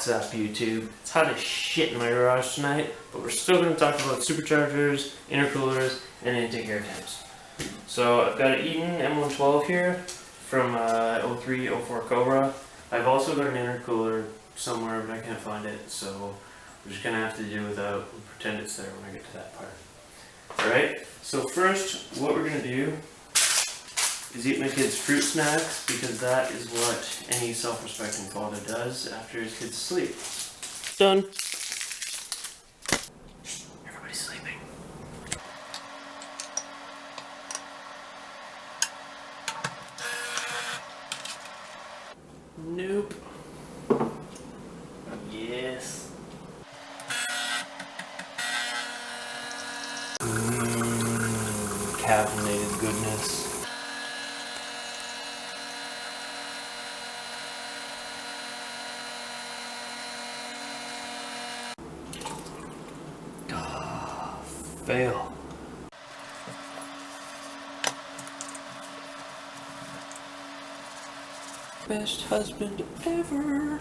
What's up, YouTube? It's hot as shit in my garage tonight, but we're still going to talk about superchargers, intercoolers, and intake air temps. So I've got an Eaton M112 here from 03-04 Cobra. I've also got an intercooler somewhere, but I can't find it, so we're just going to have to do without and pretend it's there when I get to that part. Alright, so first what we're going to do is eat my kids' fruit snacks, because that is what any self-respecting father does after his kids sleep. Done. Everybody's sleeping. Nope. Yes. Caffeinated goodness. Fail. Best husband ever.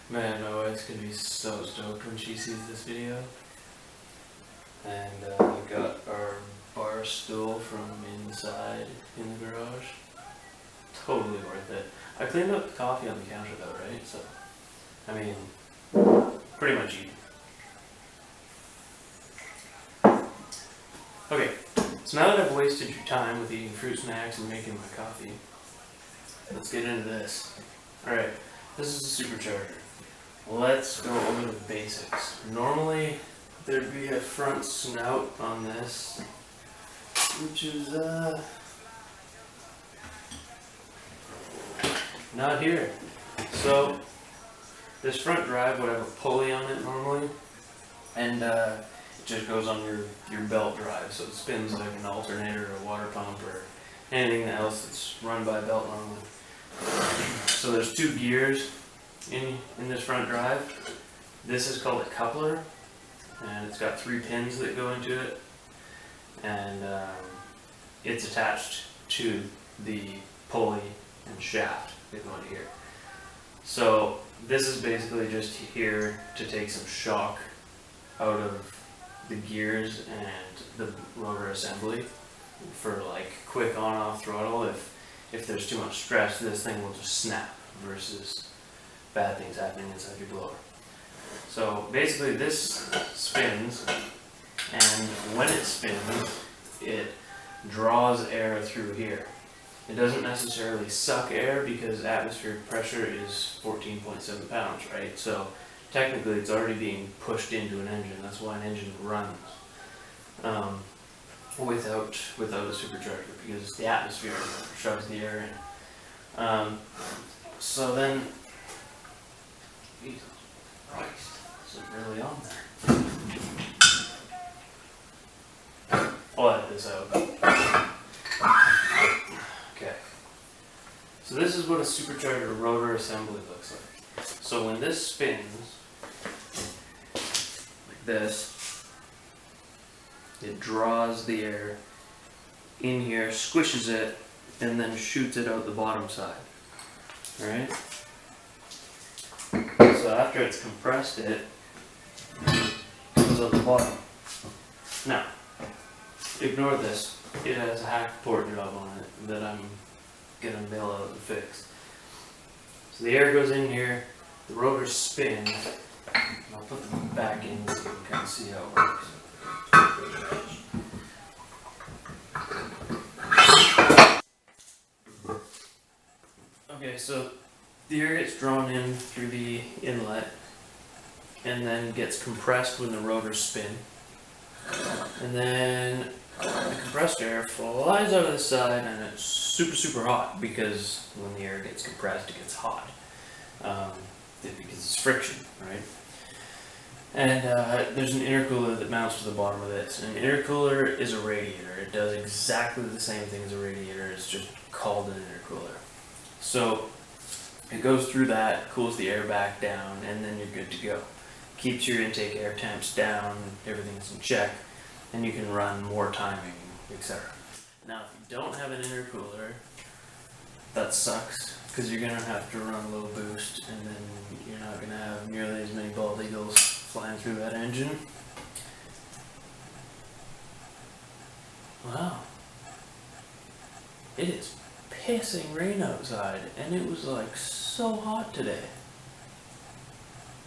Man, my wife's gonna be so stoked when she sees this video. And we got our bar stool from inside in the garage. Totally worth it. I cleaned up the coffee on the counter though, right? So, I mean, pretty much even. Okay, so now that I've wasted your time with eating fruit snacks and making my coffee, let's get into this. Alright, this is a supercharger. Let's go over the basics. Normally, there'd be a front snout on this, which is, not here. So, this front drive would have a pulley on it normally, and it just goes on your belt drive, so it spins like an alternator or a water pump or anything else that's run by a belt normally. So there's two gears in this front drive. This is called a coupler, and it's got 3 pins that go into it, and it's attached to the pulley and shaft that go into here. So this is basically just here to take some shock out of the gears and the rotor assembly for like quick on-off throttle. If there's too much stress, this thing will just snap versus bad things happening inside your blower. So basically this spins, and when it spins, it draws air through here. It doesn't necessarily suck air because atmospheric pressure is 14.7 pounds, right? So technically it's already being pushed into an engine. That's why an engine runs without a supercharger, because the atmosphere shoves the air in. So then, Jesus Christ, is it really on there? I'll edit this out. Okay. So this is what a supercharger rotor assembly looks like. So when this spins, like this, it draws the air in here, squishes it, and then shoots it out the bottom side. Alright? So after it's compressed it goes out the bottom. Now, ignore this. It has a hack port job on it that I'm gonna mill out and fix. So the air goes in here, the rotors spin, and I'll put them back in so you can kind of see how it works. Okay, so the air gets drawn in through the inlet and then gets compressed when the rotors spin. And then the compressed air flies out of the side, and it's super hot because when the air gets compressed it gets hot because it's friction, right? And there's an intercooler that mounts to the bottom of this. And an intercooler is a radiator. It does exactly the same thing as a radiator. It's just called an intercooler. So it goes through that, cools the air back down, and then you're good to go. Keeps your intake air temps down, everything's in check, and you can run more timing, etc. Now, if you don't have an intercooler, that sucks, because you're going to have to run low boost, and then you're not going to have nearly as many bald eagles flying through that engine. Wow. It is pissing rain outside, and it was like so hot today.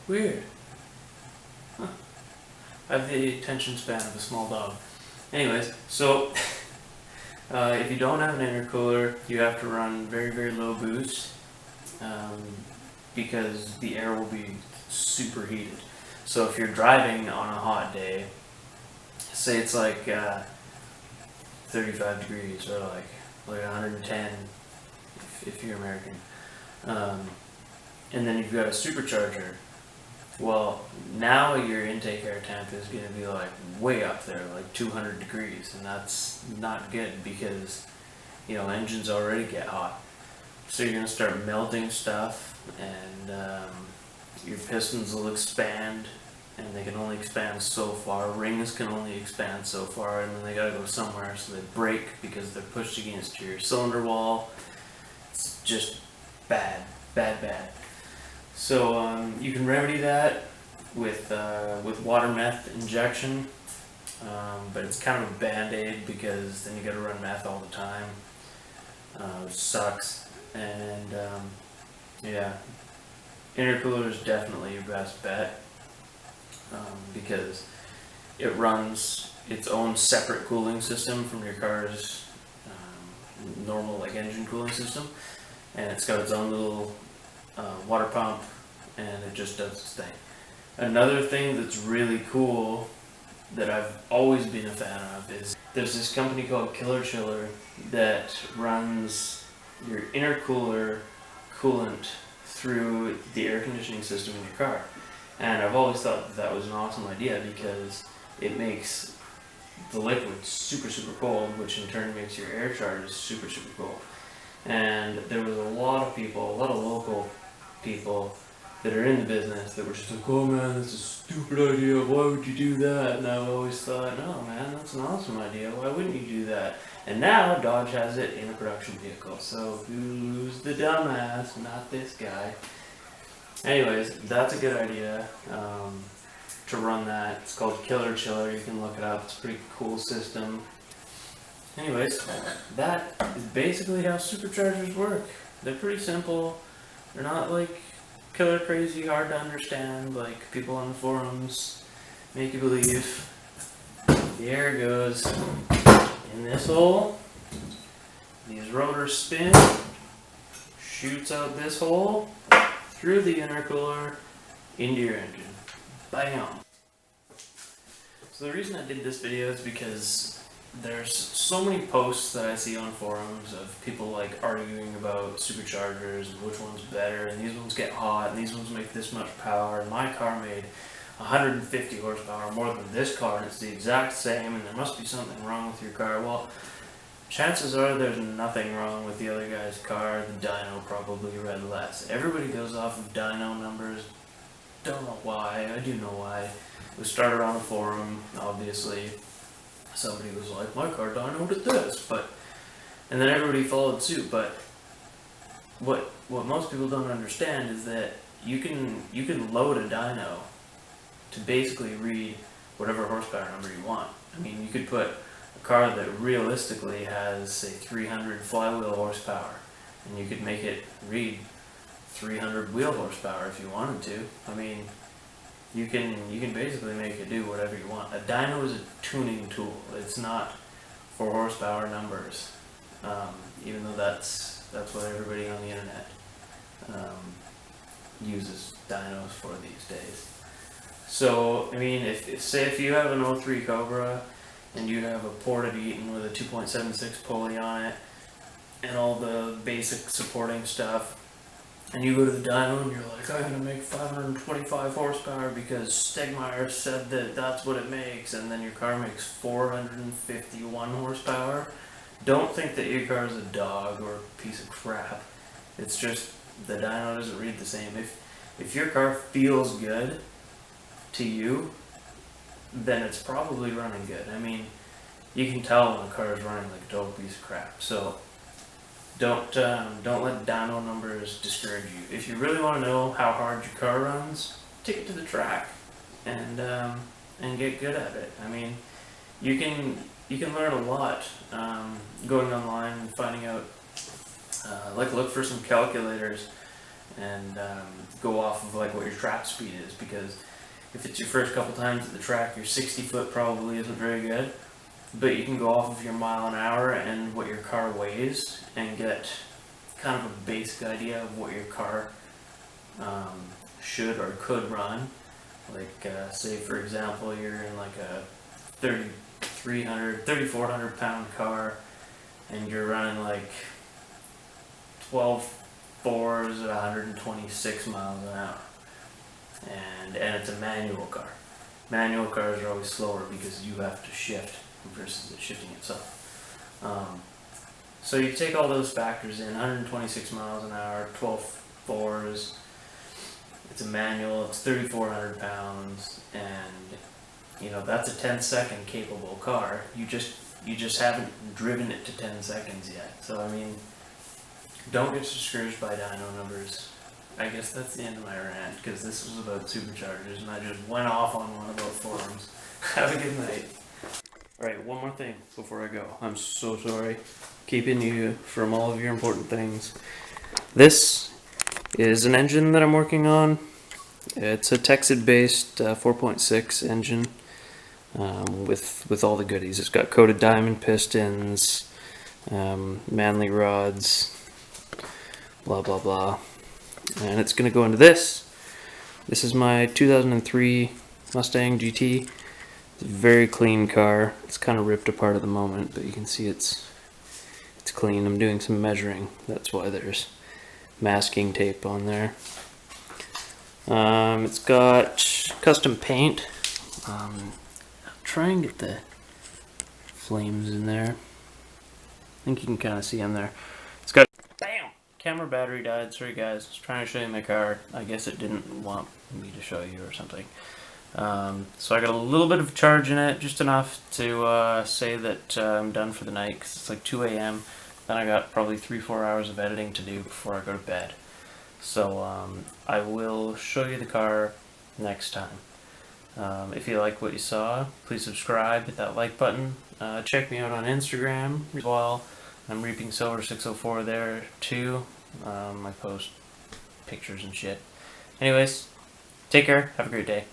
Weird. Huh. I have the attention span of a small dog. Anyways, so if you don't have an intercooler, you have to run very, very low boost because the air will be super heated. So if you're driving on a hot day, say it's like 35 degrees or like 110 if you're American, and then you've got a supercharger, well, now your intake air temp is going to be like way up there, like 200 degrees, and that's not good because, you know, engines already get hot. So you're going to start melting stuff, and your pistons will expand, and they can only expand so far. Rings can only expand so far, and then they got to go somewhere, so they break because they're pushed against your cylinder wall. It's just bad, bad, bad. So you can remedy that with water meth injection, but it's kind of a band-aid because then you got to run meth all the time. Which sucks. And yeah, intercooler is definitely your best bet because it runs its own separate cooling system from your car's normal like engine cooling system, and it's got its own little water pump, and it just does its thing. Another thing that's really cool that I've always been a fan of is there's this company called Killer Chiller that runs your intercooler coolant through the air conditioning system in your car. And I've always thought that, that was an awesome idea because it makes the liquid super, super cold, which in turn makes your air charges super, super cold. And there was a lot of people, a lot of local people that are in the business that were just like, oh man, that's a stupid idea, why would you do that? And I've always thought, no man, that's an awesome idea, why wouldn't you do that? And now Dodge has it in a production vehicle, so who's the dumbass? Not this guy. Anyways, that's a good idea to run that. It's called Killer Chiller, you can look it up, it's a pretty cool system. Anyways, that is basically how superchargers work. They're pretty simple. They're not like killer crazy hard to understand like people on the forums make you believe. The air goes in this hole, these rotors spin, shoots out this hole, through the intercooler, into your engine. Bam! So the reason I did this video is because there's so many posts that I see on forums of people like arguing about superchargers and which one's better, and these ones get hot, and these ones make this much power, and my car made 150 horsepower more than this car, and it's the exact same, and there must be something wrong with your car. Well, chances are there's nothing wrong with the other guy's car. The dyno probably read less. Everybody goes off of dyno numbers. Don't know why. I do know why. It was started on a forum, obviously. Somebody was like, my car dynoed at this, and then everybody followed suit. But what most people don't understand is that you can load a dyno to basically read whatever horsepower number you want. I mean, you could put a car that realistically has, say, 300 flywheel horsepower, and you could make it read 300 wheel horsepower if you wanted to. I mean, you can basically make it do whatever you want. A dyno is a tuning tool. It's not for horsepower numbers, even though that's what everybody on the internet uses dynos for these days. So, I mean, if you have an 03 Cobra and you have a ported Eaton with a 2.76 pulley on it and all the basic supporting stuff, and you go to the dyno and you're like, I'm gonna make 525 horsepower because Stegmeyer said that that's what it makes, and then your car makes 451 horsepower. Don't think that your car is a dog or a piece of crap. It's just the dyno doesn't read the same. If your car feels good to you, then it's probably running good. I mean, you can tell when a car is running like a total piece of crap. So don't let dyno numbers discourage you. If you really want to know how hard your car runs, take it to the track and get good at it. I mean, you can learn a lot going online and finding out. Look for some calculators and go off of like what your track speed is, because if it's your first couple times at the track, your 60 foot probably isn't very good. But you can go off of your mile an hour and what your car weighs and get kind of a basic idea of what your car should or could run. Like say for example you're in like a 3,400 pound car and you're running like 12 fours at 126 miles an hour. And it's a manual car. Manual cars are always slower because you have to shift versus it shifting itself. So you take all those factors in, 126 miles an hour, 12 fours, it's a manual, it's 3,400 pounds, and you know that's a 10-second capable car. You just haven't driven it to 10 seconds yet. So I mean, don't get discouraged by dyno numbers. I guess that's the end of my rant, because this was about superchargers and I just went off on one about forums. Have a good night. Alright, one more thing before I go. I'm so sorry. Keeping you from all of your important things. This is an engine that I'm working on. It's a Texas-based 4.6 engine with all the goodies. It's got coated diamond pistons, manly rods, blah blah blah. And it's going to go into this. This is my 2003 Mustang GT. It's a very clean car. It's kind of ripped apart at the moment, but you can see it's clean. I'm doing some measuring. That's why there's masking tape on there. It's got custom paint. Try and get the flames in there. I think you can kind of see them there. It's got bam! Camera battery died. Sorry guys, I was trying to show you my car. I guess it didn't want me to show you or something. So I got a little bit of charge in it, just enough to say that I'm done for the night, because it's like 2 a.m. Then I got probably 3-4 hours of editing to do before I go to bed. So I will show you the car next time. If you like what you saw, please subscribe, hit that like button. Check me out on Instagram as well. I'm Reaping Silver 604 there too. I post pictures and shit. Anyways, take care. Have a great day.